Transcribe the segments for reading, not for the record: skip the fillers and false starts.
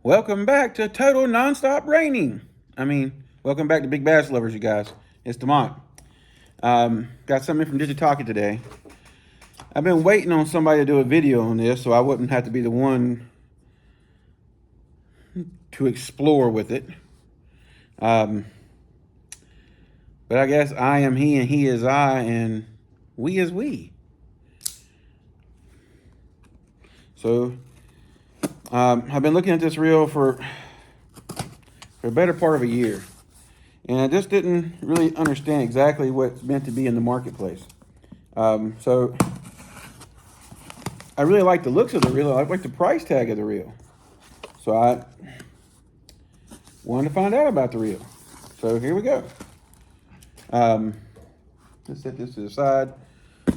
Welcome back to Total Nonstop Raining. Welcome back to Big Bass Lovers, you guys. It's Demont. Got something from Digitaka today. I've been waiting on somebody to do a video on this so I wouldn't have to be the one to explore with it. But I guess I am he and he is I and we is we. So I've been looking at this reel for a better part of a year. And I just didn't really understand exactly what's meant to be in the marketplace. So I really like the looks of the reel. I like the price tag of the reel. So I wanted to find out about the reel. So here we go. Let's set this to the side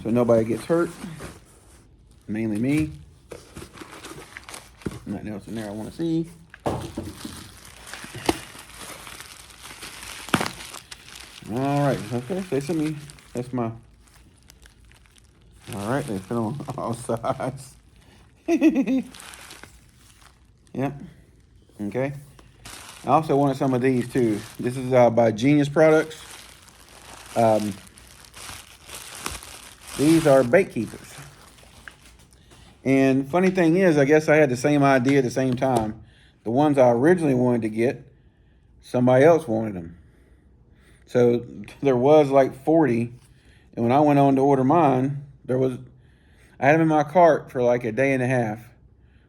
so nobody gets hurt. Mainly me. Nothing else in there I want to see. All right, okay, they sent me, that's my, all right, they fit on all sides. Yep, okay. I also wanted some of these too. This is by Genius Products. These are bait keepers. And funny thing is, I guess I had the same idea at the same time. The ones I originally wanted to get, somebody else wanted them. So there was like 40. And when I went on to order mine, I had them in my cart for like a day and a half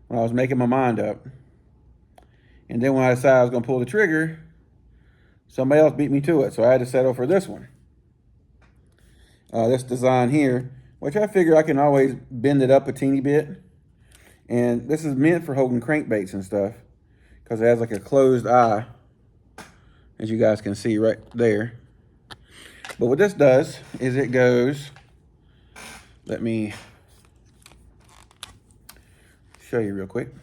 when I was making my mind up. And then when I decided I was going to pull the trigger, somebody else beat me to it. So I had to settle for this one. This design here, which I figure I can always bend it up a teeny bit. And this is meant for holding crankbaits and stuff because it has like a closed eye, as you guys can see right there. But what this does is it goes, let me show you real quick.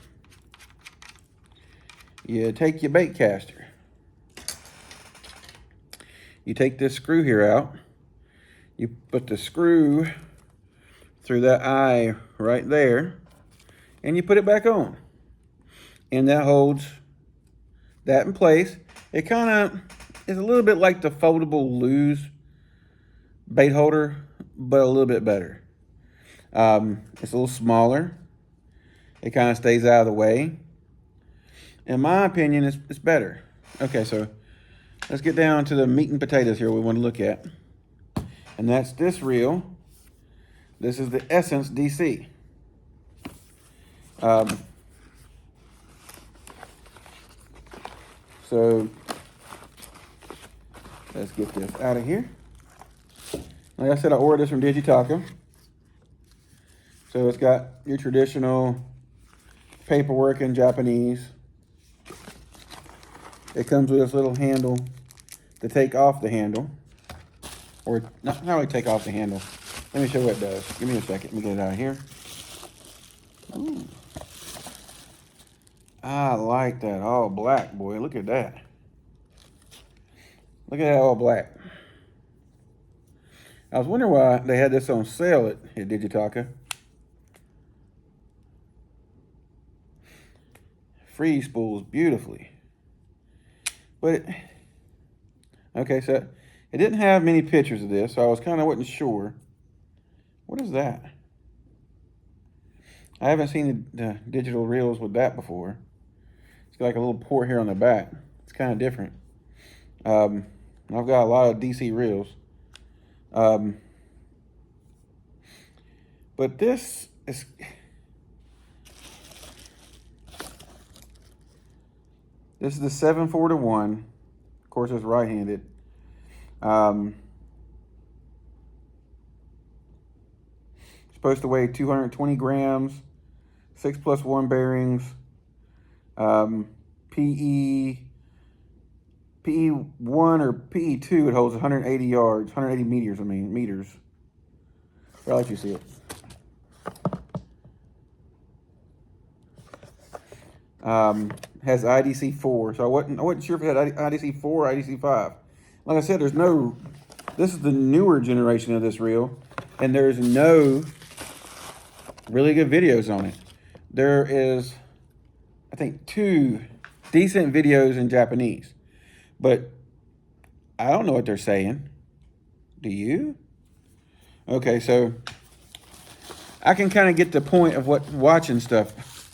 You take your bait caster. You take this screw here out. You put the screw through that eye right there, and you put it back on. And that holds that in place. It kind of is a little bit like the foldable Lose bait holder, but a little bit better. It's a little smaller. It kind of stays out of the way. In my opinion, it's better. Okay, so let's get down to the meat and potatoes here we want to look at. And that's this reel. This is the Exsence DC. So let's get this out of here. Like I said, I ordered this from Digitaka. So it's got your traditional paperwork in Japanese. It comes with this little handle to take off the handle. Or not really take off the handle. Let me show you what it does. Give me a second. Let me get it out of here. Ooh. I like that all black, boy. Look at that. Look at that all black. I was wondering why they had this on sale at Digitaka. Freeze spools beautifully. But, okay, so it didn't have many pictures of this, so I was kind of wasn't sure. What is that? I haven't seen the digital reels with that before. It's got like a little port here on the back. It's kind of different. I've got a lot of DC reels. But this is... This is the 7-4-1. Of course, it's right-handed. Supposed to weigh 220 grams, 6+1 bearings, PE1 or PE2, it holds 180 yards, 180 meters, meters. I'll let you see it. Has IDC4, so I wasn't sure if it had IDC4 or IDC5. Like I said, this is the newer generation of this reel, and there's no really good videos on it. There is I think, 2 decent videos in Japanese. But I don't know what they're saying. Do you? Okay, so I can kind of get the point of what watching stuff,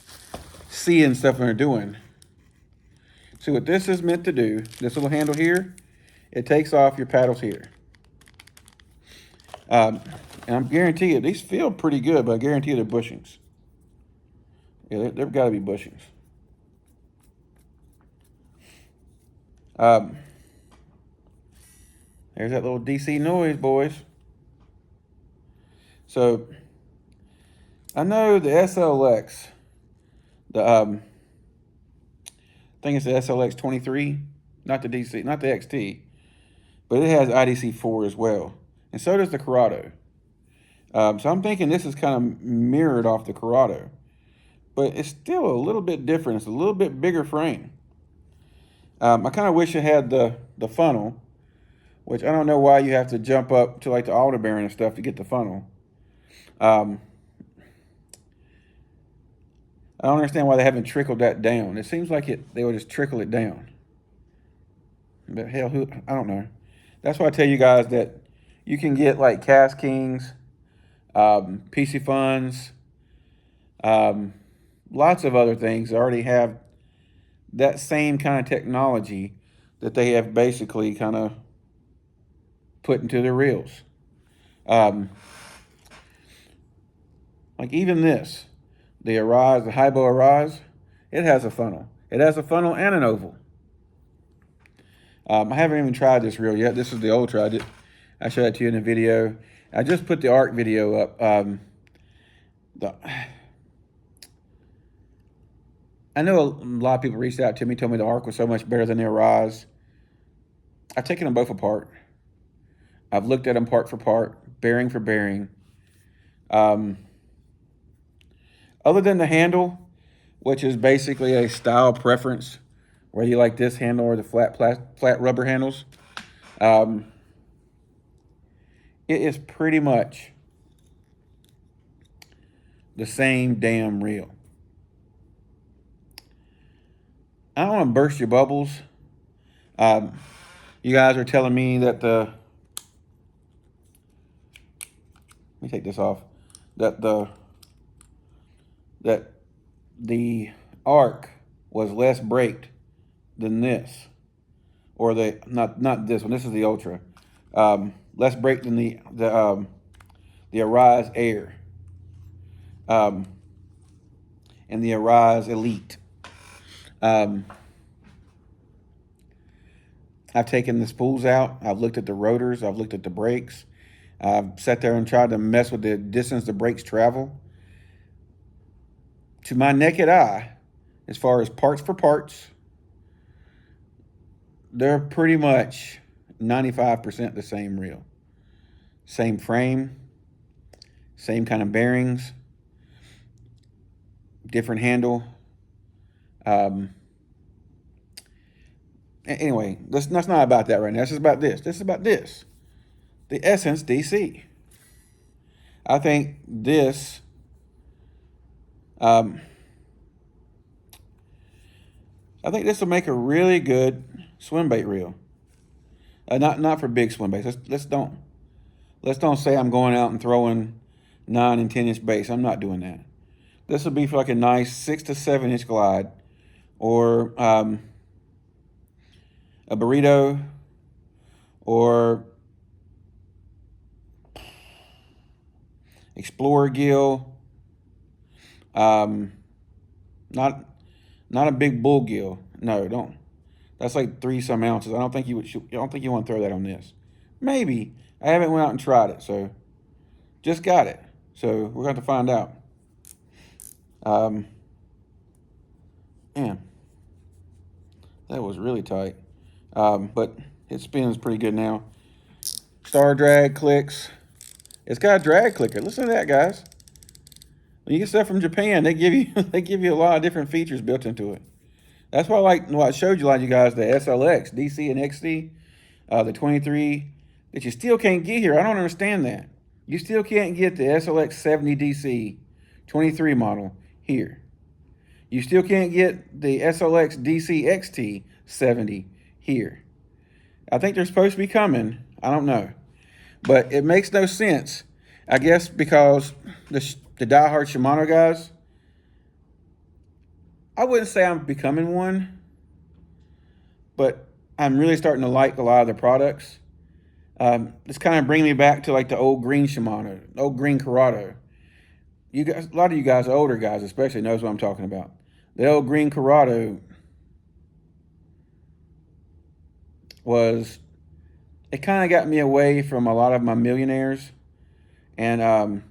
seeing stuff when they're doing. See what this is meant to do, this little handle here, it takes off your paddles here. And I'm guarantee you, these feel pretty good, but I guarantee you they're bushings. Yeah, they've got to be bushings. There's that little DC noise, boys. So, I know the SLX, I think it's the SLX 23, not the DC, not the XT, but it has IDC4 as well. And so does the Corrado. So I'm thinking this is kind of mirrored off the Corrado, but it's still a little bit different. It's a little bit bigger frame. I kind of wish it had the funnel, which I don't know why you have to jump up to like the alder bearing and stuff to get the funnel. I don't understand why they haven't trickled that down. It seems like they would just trickle it down. But hell, I don't know. That's why I tell you guys that you can get like Cast Kings, PC Funds, lots of other things that already have that same kind of technology that they have basically kind of put into their reels. Like even this, the Arise, the Hybo Arise, it has a funnel. It has a funnel and an oval. I haven't even tried this reel yet. This is the Ultra. I showed that to you in the video. I just put the ARC video up. I know a lot of people reached out to me, told me the ARC was so much better than the Arise. I've taken them both apart. I've looked at them part for part, bearing for bearing. Other than the handle, which is basically a style preference, whether you like this handle or the flat rubber handles, it is pretty much the same damn reel. I don't want to burst your bubbles. You guys are telling me that let me take this off, that the ARC was less braked than this, or not this one. This is the Ultra. Less brake than the Arise Air, and the Arise Elite. I've taken the spools out. I've looked at the rotors. I've looked at the brakes. I've sat there and tried to mess with the distance the brakes travel. To my naked eye, as far as parts for parts, they're pretty much 95% the same reel. Same frame, same kind of bearings, different handle. Anyway, that's not about that right now. This is about this. This is about this. The Exsence DC. I think this will make a really good swim bait reel. Not for big swim baits. Let's don't say I'm going out and throwing 9 and 10-inch baits. I'm not doing that. This will be for like a nice 6 to 7-inch glide, or a burrito, or Explorer gill. Not a big bull gill. No, don't. That's like 3 some ounces. I don't think you want to throw that on this. Maybe. I haven't went out and tried it, so just got it. So we're going to find out. Man, that was really tight. But it spins pretty good now. Star drag clicks. It's got a drag clicker. Listen to that, guys. When you get stuff from Japan, they give you a lot of different features built into it. That's why I like what I showed you, like you guys, the SLX, DC and XT, the 23, that you still can't get here. I don't understand that. You still can't get the SLX 70 DC 23 model here. You still can't get the SLX DC XT 70 here. I think they're supposed to be coming. I don't know. But it makes no sense. I guess because the diehard Shimano guys, I wouldn't say I'm becoming one, but I'm really starting to like a lot of the products. It's kind of bringing me back to like the old green Shimano, old green Corrado. You guys, a lot of you guys, older guys especially, knows what I'm talking about. The old green Corrado it kind of got me away from a lot of my millionaires and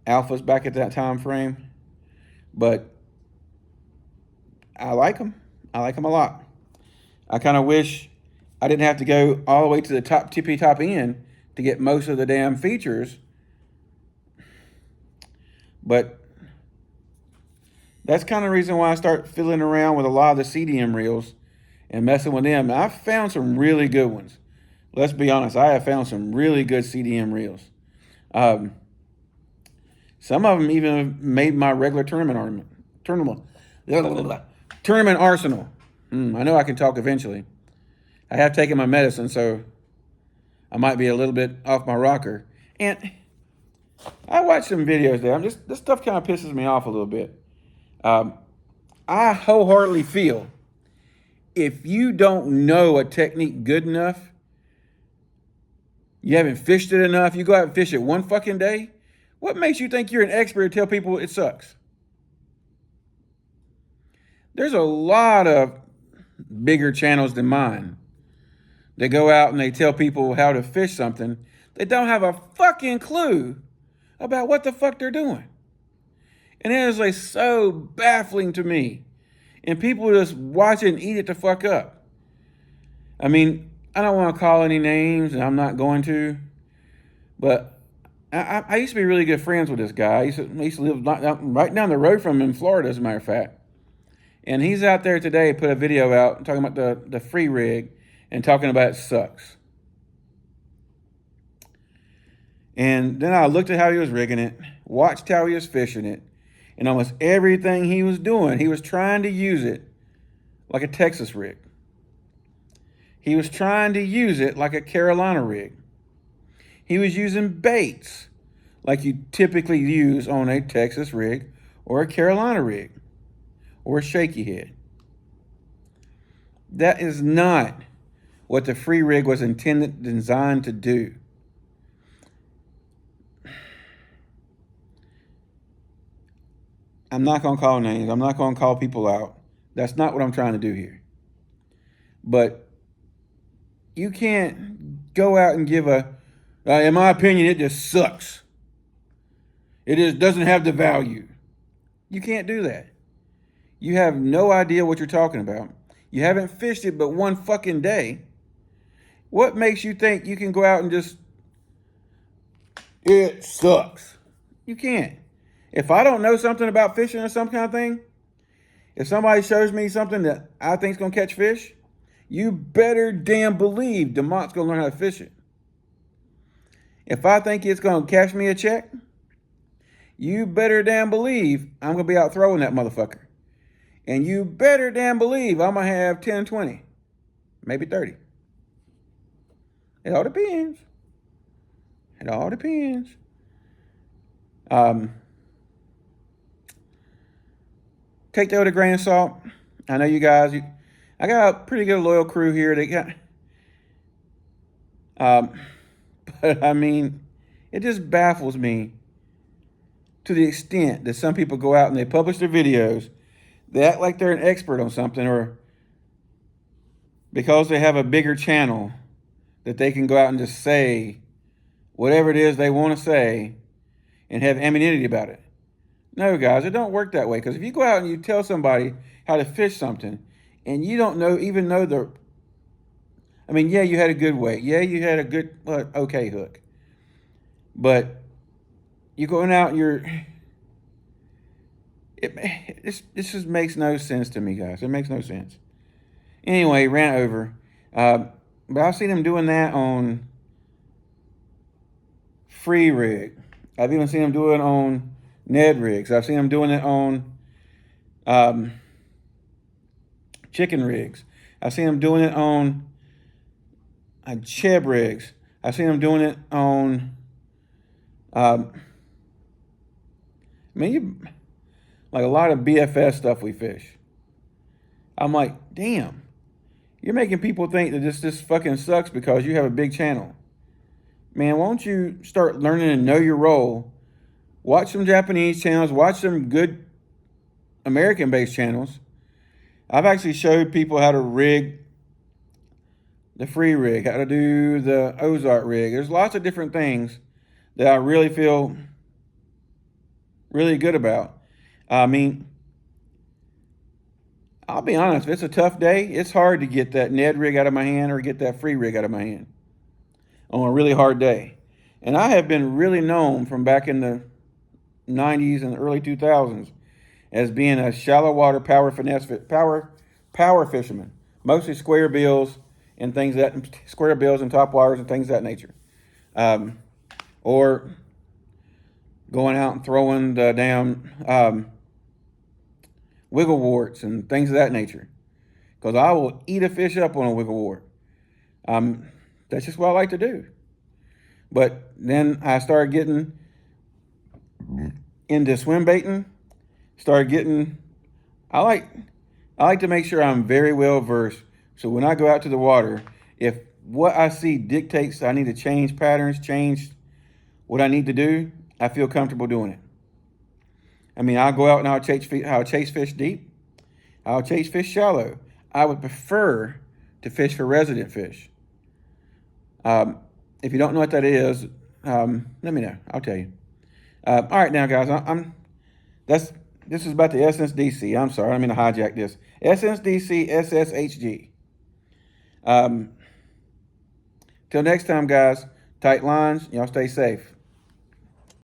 alphas back at that time frame. But I like them. I like them a lot. I kind of wish I didn't have to go all the way to the tippy top end to get most of the damn features. But that's kind of the reason why I start fiddling around with a lot of the CDM reels and messing with them. I've found some really good ones. Let's be honest, I have found some really good CDM reels. Some of them even made my regular tournament arsenal. I know I can talk eventually. I have taken my medicine, so I might be a little bit off my rocker. And I watched some videos there. This stuff kind of pisses me off a little bit. I wholeheartedly feel if you don't know a technique good enough, you haven't fished it enough, you go out and fish it one fucking day, what makes you think you're an expert to tell people it sucks? There's a lot of bigger channels than mine. They go out and they tell people how to fish something. They don't have a fucking clue about what the fuck they're doing. And it is like so baffling to me. And people just watch it and eat it the fuck up. I mean, I don't want to call any names, and I'm not going to. But I used to be really good friends with this guy. I used to live right down the road from him in Florida, as a matter of fact. And he's out there today, put a video out talking about the free rig and talking about it sucks. And then I looked at how he was rigging it, watched how he was fishing it, and almost everything he was doing, he was trying to use it like a Texas rig. He was trying to use it like a Carolina rig. He was using baits like you typically use on a Texas rig or a Carolina rig or a shaky head. That is not what the free rig was designed to do. I'm not going to call names. I'm not going to call people out. That's not what I'm trying to do here. But you can't go out and give in my opinion, it just sucks. It just doesn't have the value. You can't do that. You have no idea what you're talking about. You haven't fished it but one fucking day. What makes you think you can go out and just, it sucks? You can't. If I don't know something about fishing or some kind of thing, if somebody shows me something that I think is going to catch fish, you better damn believe DeMont's going to learn how to fish it. If I think it's going to cash me a check, you better damn believe I'm going to be out throwing that motherfucker. And you better damn believe I'm going to have 10, 20, maybe 30. It all depends. It all depends. Take that with a grain of salt. I know you guys, I got a pretty good loyal crew here. They got, but I mean, it just baffles me to the extent that some people go out and they publish their videos. They act like they're an expert on something, or because they have a bigger channel that they can go out and just say whatever it is they want to say and have anonymity about it. No, guys, it don't work that way. Because if you go out and you tell somebody how to fish something and you don't even know I mean, yeah, you had a good weight. Yeah, you had a good, okay hook. But you're going out and this just makes no sense to me, guys. It makes no sense. Anyway, rant over. But I've seen them doing that on free rig. I've even seen them do it on Ned rigs. I've seen them doing it on chicken rigs. I've seen them doing it on cheb rigs. I've seen them doing it on, like a lot of BFS stuff we fish. I'm like, damn, you're making people think that this fucking sucks because you have a big channel. Man, won't you start learning to know your role? Watch some Japanese channels. Watch some good American-based channels. I've actually showed people how to rig the free rig, how to do the Ozark rig. There's lots of different things that I really feel really good about. I mean, I'll be honest, if it's a tough day, it's hard to get that Ned rig out of my hand or get that free rig out of my hand on a really hard day. And I have been really known from back in the 90s and early 2000s as being a shallow water power fisherman, mostly square bills and things that square bills and top waters and things of that nature, or going out and throwing the damn wiggle warts and things of that nature, because I will eat a fish up on a wiggle wart. That's just what I like to do. But then I started getting into swim baiting. I like to make sure I'm very well versed. So when I go out to the water, if what I see dictates I need to change patterns, change what I need to do, I feel comfortable doing it. I mean, I'll go out and I'll chase fish deep. I'll chase fish shallow. I would prefer to fish for resident fish. If you don't know what that is, let me know. I'll tell you. All right, now, guys, this is about the Exsence DC. I'm sorry, I didn't mean to hijack this. Exsence DC SSHG. Till next time, guys, tight lines. Y'all stay safe.